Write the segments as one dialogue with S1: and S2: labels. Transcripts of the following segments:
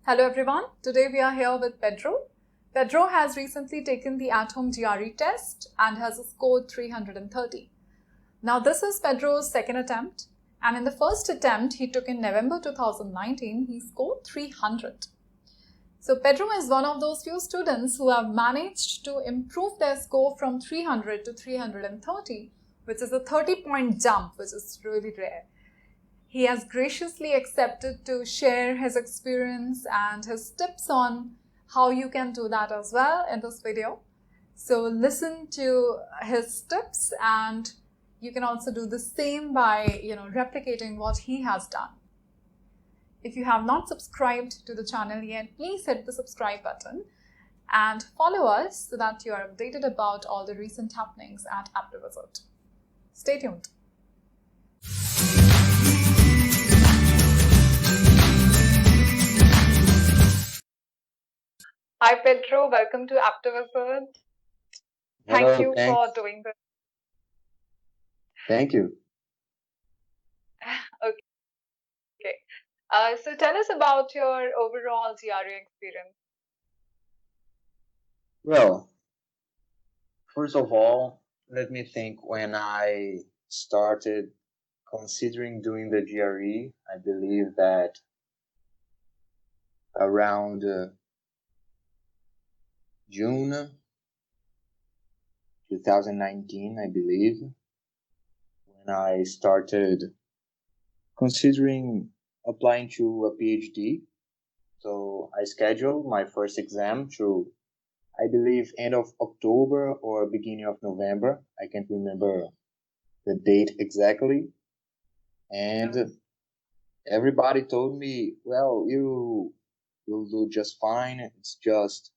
S1: Hello everyone, today we are here with Pedro. Pedro has recently taken the at-home GRE test and has scored 330. Now this is Pedro's second attempt, and in the first attempt he took in November 2019, he scored 300. So Pedro is one of those few students who have managed to improve their score from 300 to 330, which is a 30-point jump, which is really rare. He has graciously accepted to share his experience and his tips on how you can do that as well in this video. So listen to his tips, and you can also do the same by replicating what he has done. If you have not subscribed to the channel yet, please hit the subscribe button and follow us so that you are updated about all the recent happenings at AptiWizard. Stay tuned. Hi Pedro, welcome to AptiWizard. Thank you for doing this.
S2: Thank you.
S1: Okay. So tell us about your overall GRE experience.
S2: Well, first of all, let me think. When I started considering doing the GRE, I believe that around June 2019, I believe, when I started considering applying to a PhD. So I scheduled my first exam to, I believe, end of October or beginning of November. I can't remember the date exactly. And everybody told me, well, you'll do just fine. It's just,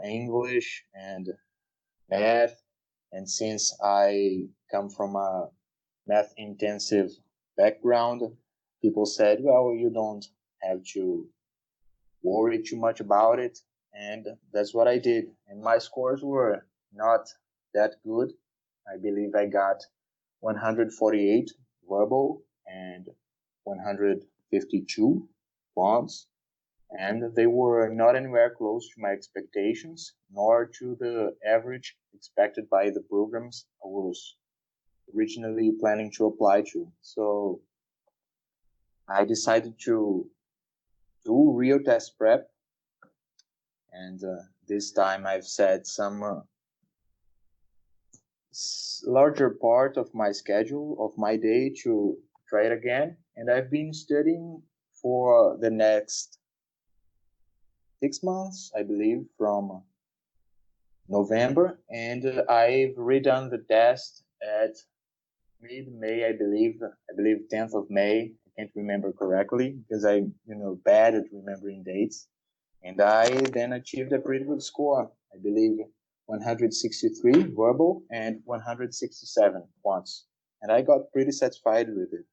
S2: English and math. And since I come from a math intensive background, people said, well, you don't have to worry too much about it. And that's what I did. And my scores were not that good. I believe I got 148 verbal and 152 bonds, and they were not anywhere close to my expectations, nor to the average expected by the programs I was originally planning to apply to. So I decided to do real test prep, and this time I've set some larger part of my schedule of my day to try it again, and I've been studying for the next 6 months, I believe, from November, and I've redone the test at mid-May, I believe 10th of May. I can't remember correctly because I'm bad at remembering dates, and I then achieved a pretty good score. I believe 163 verbal and 167 once, and I got pretty satisfied with it.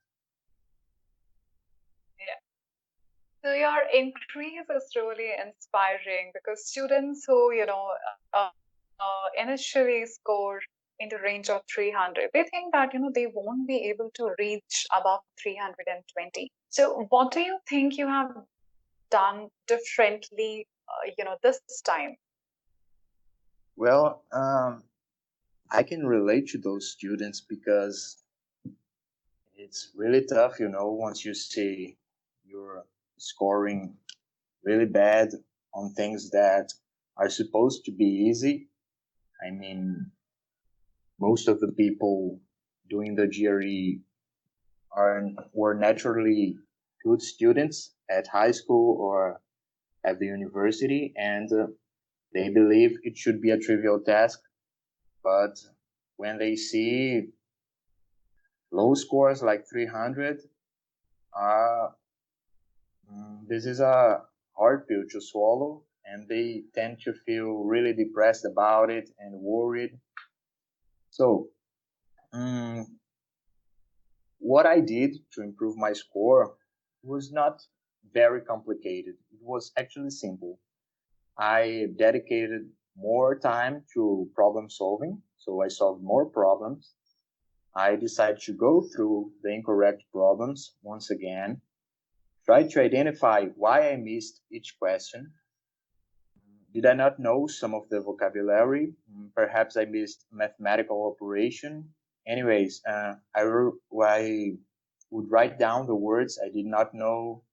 S1: Yeah. So your increase is really inspiring, because students who initially score in the range of 300, they think that they won't be able to reach above 320. So what do you think you have done differently this time?
S2: Well, I can relate to those students because it's really tough, once you see you're scoring really bad on things that are supposed to be easy. I mean, most of the people doing the GRE were naturally good students at high school or at the university, and they believe it should be a trivial task. But when they see low scores like 300, this is a hard pill to swallow, and they tend to feel really depressed about it and worried. So what I did to improve my score was not very complicated. It was actually simple. I dedicated more time to problem solving, so I solved more problems. I decided to go through the incorrect problems once again, Try to identify why I missed each question. Did I not know some of the vocabulary? Perhaps I missed mathematical operation. Anyways, I would write down the words I did not know,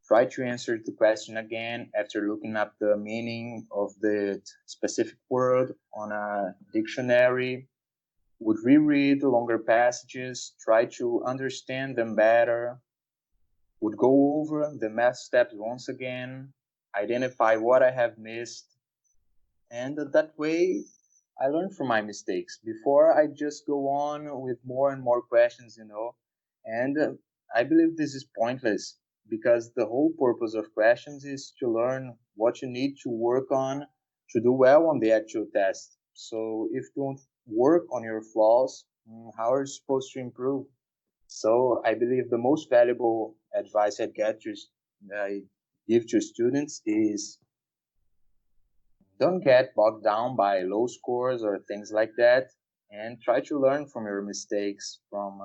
S2: try to answer the question again after looking up the meaning of the specific word on a dictionary, would reread the longer passages, try to understand them better, would go over the math steps once again, identify what I have missed, and that way I learn from my mistakes before I just go on with more and more questions, and I believe this is pointless because the whole purpose of questions is to learn what you need to work on to do well on the actual test. So if you don't work on your flaws, how are you supposed to improve? So I believe the most valuable advice I give to students is don't get bogged down by low scores or things like that, and try to learn from your mistakes, from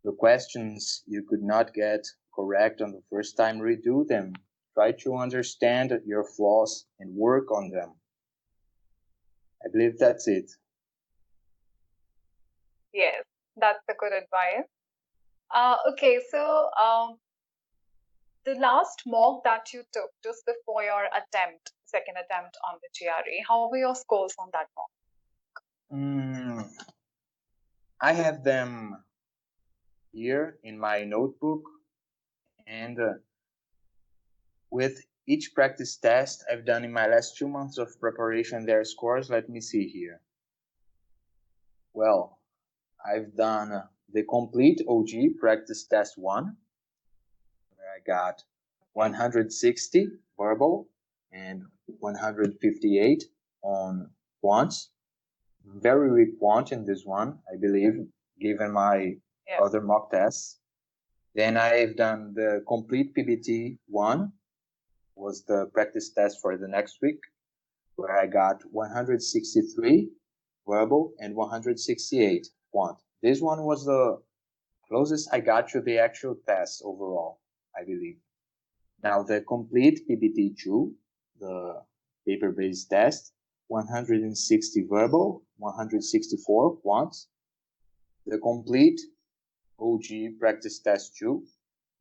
S2: the questions you could not get correct on the first time, redo them. Try to understand your flaws and work on them. I believe that's it.
S1: Yes, that's a good advice. Okay, so the last mock that you took just before your second attempt on the GRE, how were your scores on that mock?
S2: I have them here in my notebook, and with each practice test I've done in my last 2 months of preparation, their scores, let me see here. Well, I've done the complete OG practice test 1, where I got 160 verbal and 158 on quants. Very weak quant in this one, I believe, given my other mock tests. Then I've done the complete PBT 1, was the practice test for the next week, where I got 163 verbal and 168 quant. This one was the closest I got to the actual test overall, I believe. Now the complete PBT2, the paper-based test, 160 verbal, 164 quant. The complete OG practice test 2,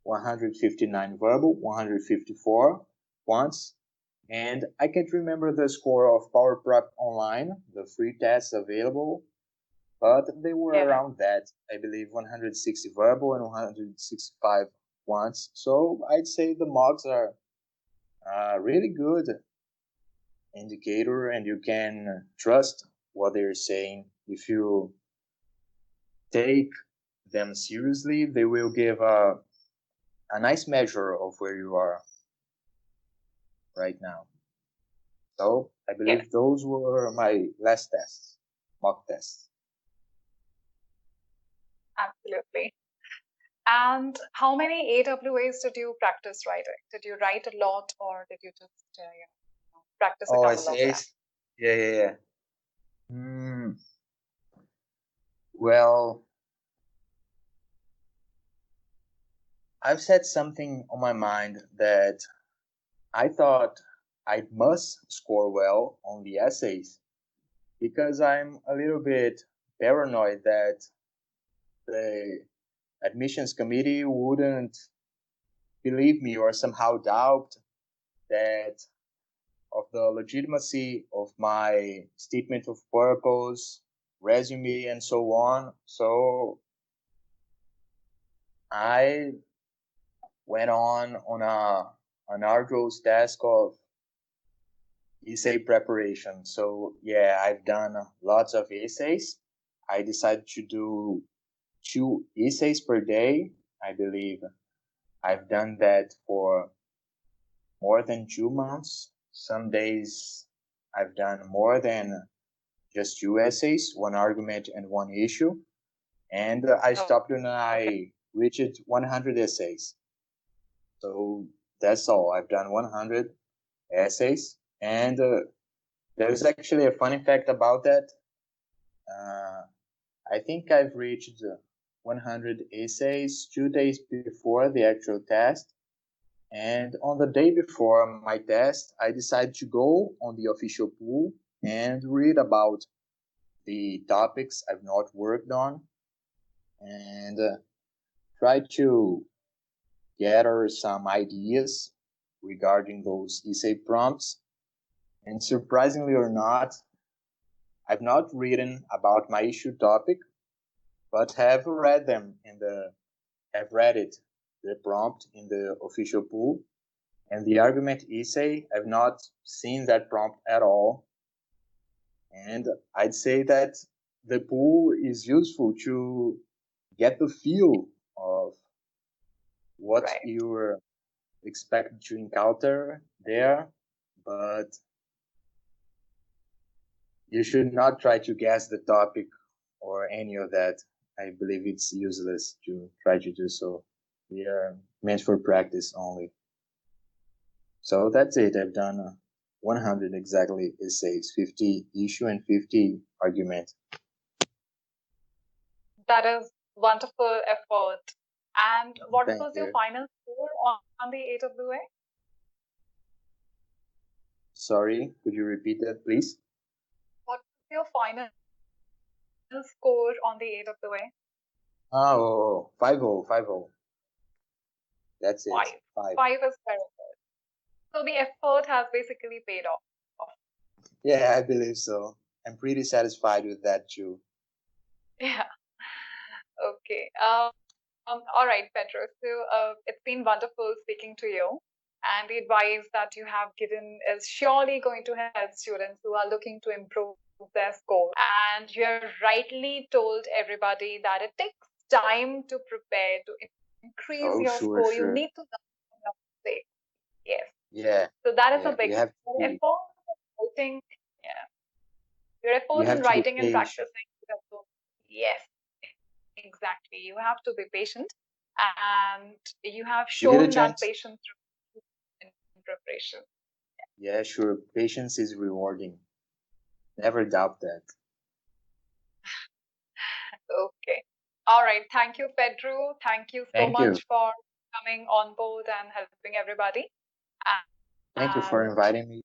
S2: 159 verbal, 154 quants. And I can't remember the score of Power Prep Online, the free tests available, but they were around that. I believe 160 verbal and 165 quants. So I'd say the mocks are a really good indicator, and you can trust what they're saying. If you take them seriously, they will give a nice measure of where you are right now. So I believe those were my last tests, mock tests.
S1: Absolutely. And how many AWAs did you practice writing? Did you write a lot, or did you just practice a couple
S2: essays? Yeah. Well, I've said something on my mind that I thought I must score well on the essays because I'm a little bit paranoid that the admissions committee wouldn't believe me or somehow doubt that of the legitimacy of my statement of purpose, resume, and so on. So I went on an arduous task of essay preparation. So yeah, I've done lots of essays. I decided to do 2 essays per day. I believe I've done that for more than 2 months. Some days I've done more than just 2 essays, 1 argument and 1 issue. And I stopped when I reached 100 essays. So that's all. I've done 100 essays. And there's actually a funny fact about that. I think I've reached 100 essays 2 days before the actual test. And on the day before my test, I decided to go on the official pool and read about the topics I've not worked on and try to gather some ideas regarding those essay prompts. And surprisingly or not, I've not written about my issue topic, but have read it, the prompt in the official pool. And the argument essay, I've not seen that prompt at all. And I'd say that the pool is useful to get the feel of what
S1: Right.
S2: you're expected to encounter there, but you should not try to guess the topic or any of that. I believe it's useless to try to do so. We are meant for practice only. So that's it. I've done 100 exactly essays, 50 issue and 50 argument.
S1: That is wonderful effort. And what
S2: Thank
S1: was
S2: you.
S1: your final score on the AWA?
S2: Sorry, could you repeat that, please?
S1: What was your final score on the AWA?
S2: Oh, 5-0, 5-0. That's it.
S1: Five is very good. So the effort has basically paid off.
S2: Yeah, I believe so. I'm pretty satisfied with that too.
S1: Yeah. Okay. All right, Pedro. So it's been wonderful speaking to you. And the advice that you have given is surely going to help students who are looking to improve their score. And you have rightly told everybody that it takes time to prepare, to increase your score. You need to learn your mistakes. Yes.
S2: Yeah.
S1: So that is a big
S2: effort.
S1: writing. Yeah. Your effort in writing and practicing. Yes, exactly. You have to be patient, and you have shown that patience in preparation.
S2: Yeah, sure. Patience is rewarding. Never doubt that.
S1: Okay. All right. Thank you, Pedro. Thank you so much for coming on board and helping everybody.
S2: Thank you for inviting me.